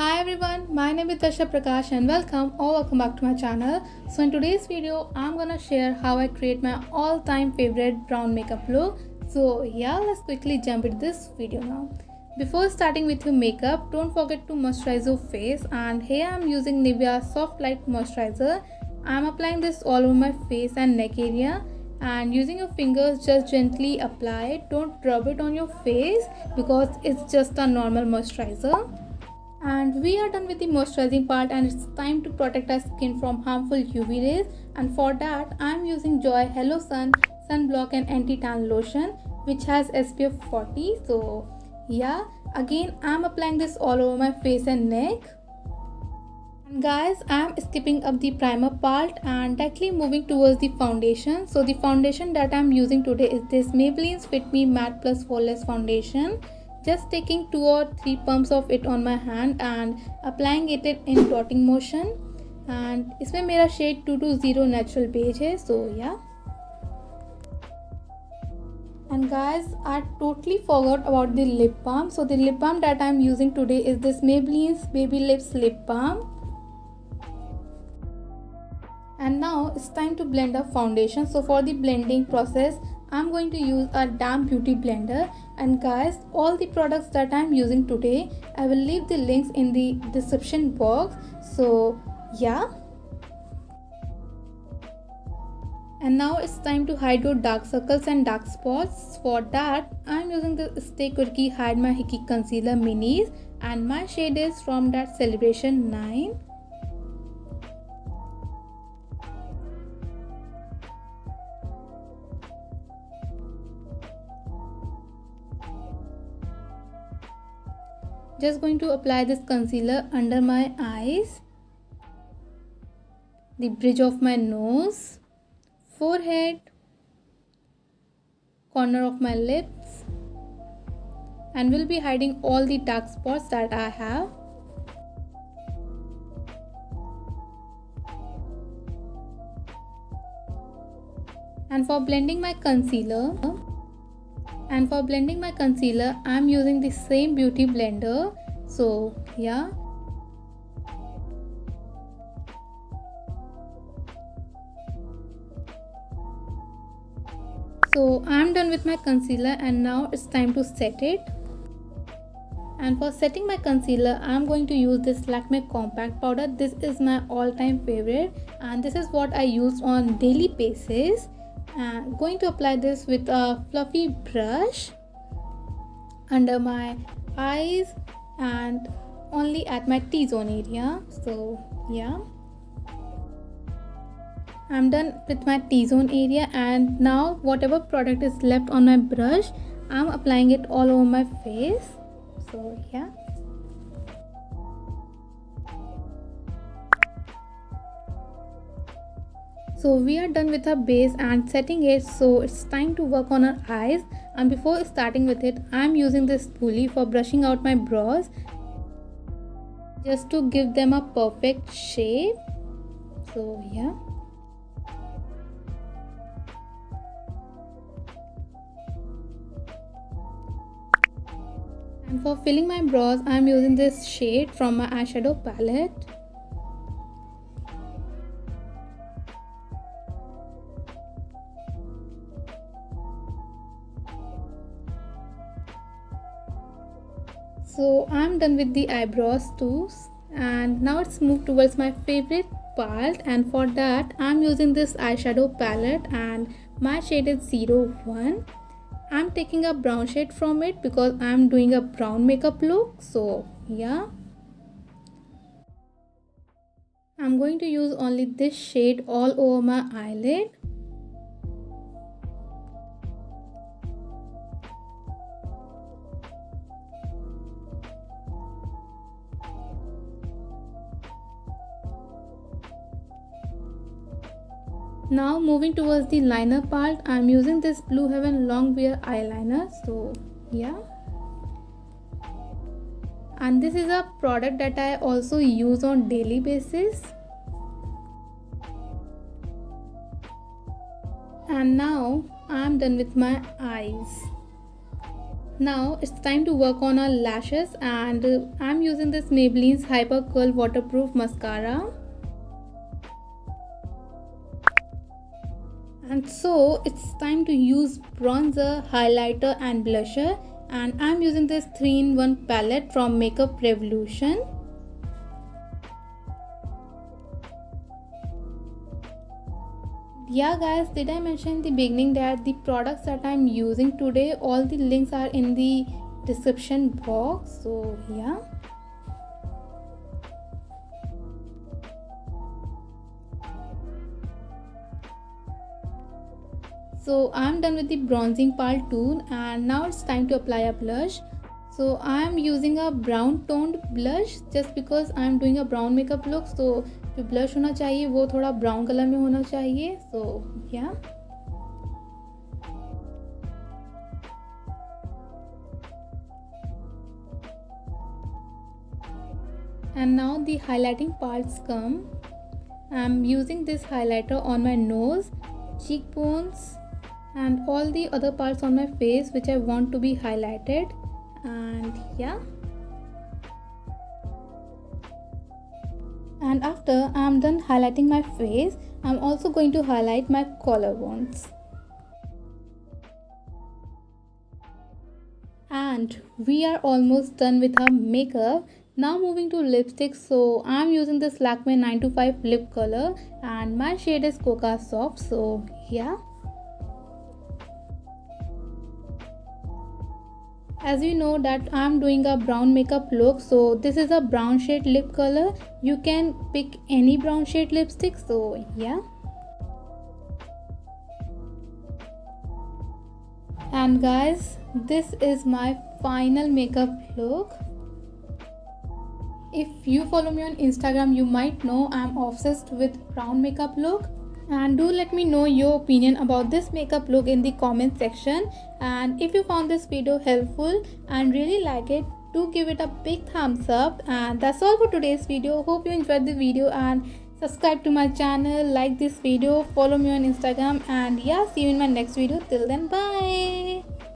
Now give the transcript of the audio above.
Hi everyone, my name is Darsha Prakash and welcome back to my channel. So in today's video, I'm gonna share how I create my all-time favorite brown makeup look. So yeah, let's quickly jump into this video now. Before starting with your makeup, don't forget to moisturize your face, and here I'm using Nivea Soft Light Moisturizer. I'm applying this all over my face and neck area, and using your fingers just gently apply it. Don't rub it on your face because it's just a normal moisturizer. And we are done with the moisturizing part, and it's time to protect our skin from harmful UV rays. And for that I am using Joy Hello Sun sunblock and anti-tan lotion, which has SPF 40. So yeah, again I'm applying this all over my face and neck. And guys, I am skipping up the primer part and directly moving towards the foundation. So the foundation that I am using today is this Maybelline's Fit Me Matte Plus Flawless Foundation. Just taking 2 or 3 pumps of it on my hand and applying it in dotting motion. And इसमें मेरा shade 220 natural beige है. So yeah. And guys, I totally forgot about the lip balm. So the lip balm that I am using today is this Maybelline's Baby Lips Lip Balm. And now it's time to blend the foundation. So for the blending process, I'm going to use a damp beauty blender. And guys, all the products that I'm using today, I will leave the links in the description box. So yeah. And now it's time to hide your dark circles and dark spots. For that, I'm using the Stay Quirky Hide My Hickey Concealer Minis, and my shade is from that Celebration 9. Just going to apply this concealer under my eyes, the bridge of my nose, forehead, corner of my lips, and will be hiding all the dark spots that I have. And for blending my concealer, I'm using the same beauty blender. So yeah. So I'm done with my concealer, and now it's time to set it. And for setting my concealer, I'm going to use this Lakme compact powder. This is my all-time favorite, and this is what I use on daily basis. And going to apply this with a fluffy brush under my eyes and only at my T-zone area. So yeah, I'm done with my T-zone area, and now whatever product is left on my brush, I'm applying it all over my face. So yeah. So we are done with our base and setting it, so it's time to work on our eyes. And before starting with it, I'm using this spoolie for brushing out my brows, just to give them a perfect shape. So yeah. And for filling my brows, I'm using this shade from my eyeshadow palette. So I'm done with the eyebrows too, and now let's move towards my favorite part. And for that, I'm using this eyeshadow palette, and my shade is 01. I'm taking a brown shade from it because I'm doing a brown makeup look. So yeah, I'm going to use only this shade all over my eyelid. Now moving towards the liner part, I'm using this Blue Heaven Long Wear eyeliner. So yeah, and this is a product that I also use on daily basis. And now I'm done with my eyes. Now it's time to work on our lashes, and I'm using this Maybelline's Hyper Curl Waterproof Mascara. And so it's time to use bronzer, highlighter and blusher, and I'm using this 3-in-1 palette from Makeup Revolution. Yeah guys, did I mention in the beginning that the products that I'm using today, all the links are in the description box. So yeah. So I'm done with the bronzing part too, and now it's time to apply a blush. So I'm using a brown toned blush just because I'm doing a brown makeup look. So जो blush होना चाहिए वो थोड़ा brown color में होना चाहिए. So yeah. And now the highlighting parts come. I'm using this highlighter on my nose, cheekbones, and all the other parts on my face which I want to be highlighted. And yeah. And after I'm done highlighting my face, I'm also going to highlight my collarbones. And we are almost done with our makeup. Now moving to lipstick. So I'm using this Lakme 925 lip color, and my shade is Coca Soft. So yeah. As you know that I'm doing a brown makeup look, so this is a brown shade lip color. You can pick any brown shade lipstick. So yeah. And guys, this is my final makeup look. If you follow me on Instagram, you might know I'm obsessed with brown makeup look. And do let me know your opinion about this makeup look in the comment section. And if you found this video helpful and really like it, do give it a big thumbs up. And that's all for today's video. Hope you enjoyed the video, and subscribe to my channel, like this video, follow me on Instagram, and yeah, see you in my next video. Till then, bye.